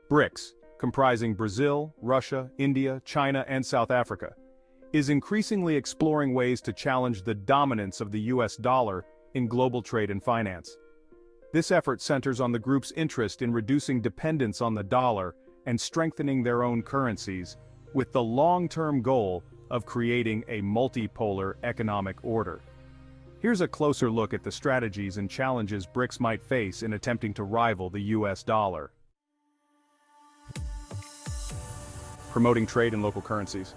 BRICS, comprising Brazil, Russia, India, China, and South Africa, is increasingly exploring ways to challenge the dominance of the US dollar in global trade and finance. This effort centers on the group's interest in reducing dependence on the dollar and strengthening their own currencies, with the long-term goal of creating a multipolar economic order. Here's a closer look at the strategies and challenges BRICS might face in attempting to rival the US dollar. Promoting trade in local currencies.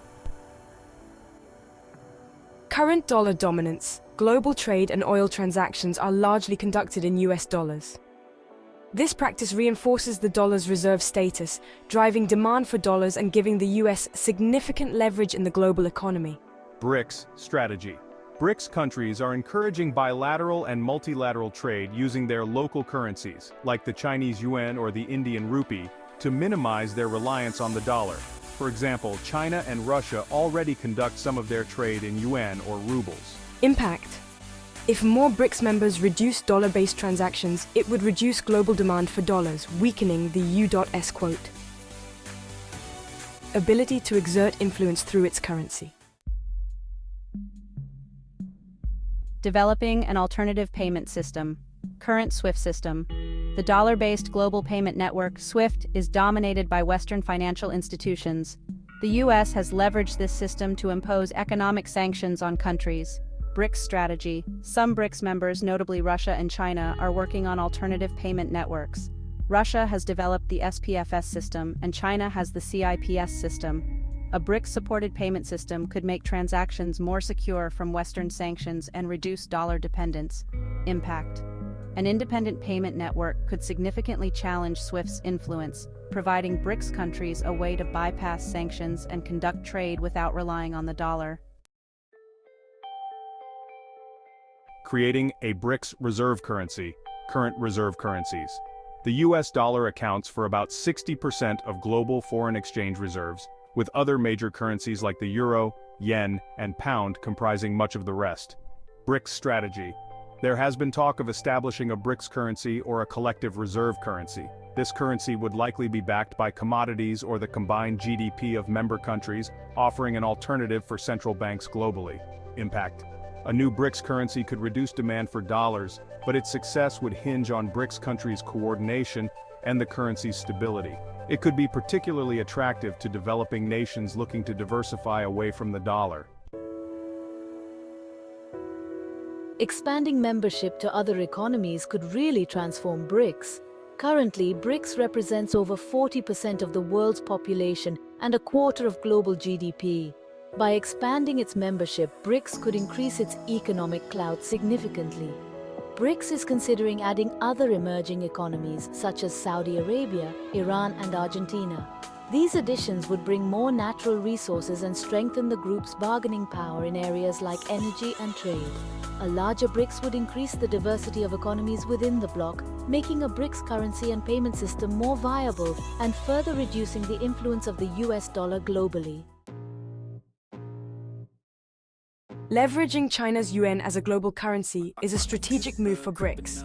Current dollar dominance, global trade and oil transactions are largely conducted in US dollars. This practice reinforces the dollar's reserve status, driving demand for dollars and giving the US significant leverage in the global economy. BRICS strategy. BRICS countries are encouraging bilateral and multilateral trade using their local currencies, like the Chinese yuan or the Indian rupee, to minimize their reliance on the dollar. For example, China and Russia already conduct some of their trade in yuan or rubles. Impact. If more BRICS members reduce dollar-based transactions, it would reduce global demand for dollars, weakening the U.S. quote. Ability to exert influence through its currency. Developing an alternative payment system. Current SWIFT system. The dollar-based global payment network, SWIFT, is dominated by Western financial institutions. The U.S. has leveraged this system to impose economic sanctions on countries. BRICS strategy. Some BRICS members, notably Russia and China, are working on alternative payment networks. Russia has developed the SPFS system, and China has the CIPS system. A BRICS-supported payment system could make transactions more secure from Western sanctions and reduce dollar dependence. Impact. An independent payment network could significantly challenge SWIFT's influence, providing BRICS countries a way to bypass sanctions and conduct trade without relying on the dollar. Creating a BRICS reserve currency, current reserve currencies. The US dollar accounts for about 60% of global foreign exchange reserves, with other major currencies like the euro, yen, and pound comprising much of the rest. BRICS strategy. There has been talk of establishing a BRICS currency or a collective reserve currency. This currency would likely be backed by commodities or the combined GDP of member countries, offering an alternative for central banks globally. Impact. A new BRICS currency could reduce demand for dollars, but its success would hinge on BRICS countries' coordination and the currency's stability. It could be particularly attractive to developing nations looking to diversify away from the dollar. Expanding membership to other economies could really transform BRICS. Currently, BRICS represents over 40% of the world's population and a quarter of global GDP. By expanding its membership, BRICS could increase its economic clout significantly. BRICS is considering adding other emerging economies such as Saudi Arabia, Iran, and Argentina. These additions would bring more natural resources and strengthen the group's bargaining power in areas like energy and trade. A larger BRICS would increase the diversity of economies within the bloc, making a BRICS currency and payment system more viable and further reducing the influence of the US dollar globally. Leveraging China's yuan as a global currency is a strategic move for BRICS.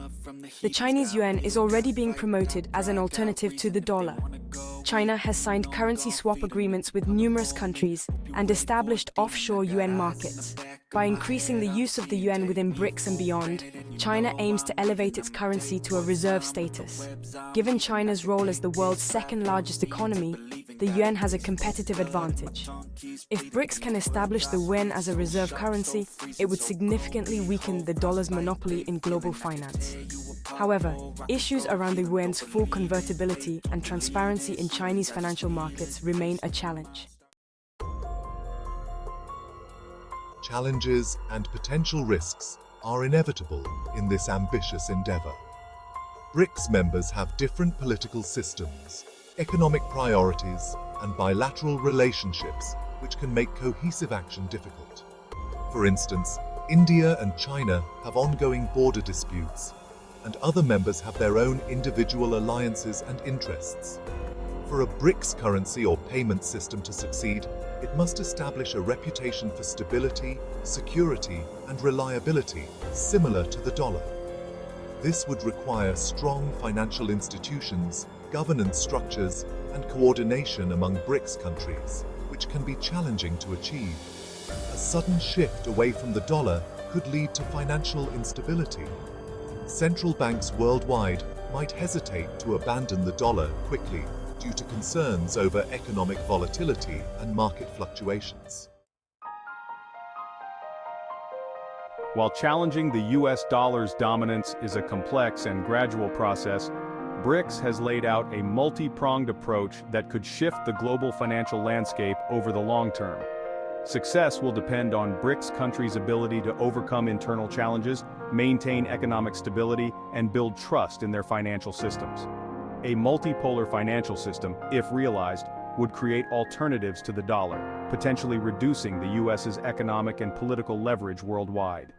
The Chinese yuan is already being promoted as an alternative to the dollar. China has signed currency swap agreements with numerous countries and established offshore yuan markets. By increasing the use of the yuan within BRICS and beyond, China aims to elevate its currency to a reserve status. Given China's role as the world's second-largest economy, the yuan has a competitive advantage. If BRICS can establish the yuan as a reserve currency, it would significantly weaken the dollar's monopoly in global finance. However, issues around the yuan's full convertibility and transparency in Chinese financial markets remain a challenge. Challenges and potential risks are inevitable in this ambitious endeavor. BRICS members have different political systems, economic priorities, and bilateral relationships which can make cohesive action difficult. For instance, India and China have ongoing border disputes, and other members have their own individual alliances and interests. For a BRICS currency or payment system to succeed, it must establish a reputation for stability, security, and reliability similar to the dollar. This would require strong financial institutions, governance structures, and coordination among BRICS countries, which can be challenging to achieve. A sudden shift away from the dollar could lead to financial instability. Central banks worldwide might hesitate to abandon the dollar quickly due to concerns over economic volatility and market fluctuations. While challenging the US dollar's dominance is a complex and gradual process, BRICS has laid out a multi-pronged approach that could shift the global financial landscape over the long term. Success will depend on BRICS countries' ability to overcome internal challenges, maintain economic stability, and build trust in their financial systems. A multipolar financial system, if realized, would create alternatives to the dollar, potentially reducing the US's economic and political leverage worldwide.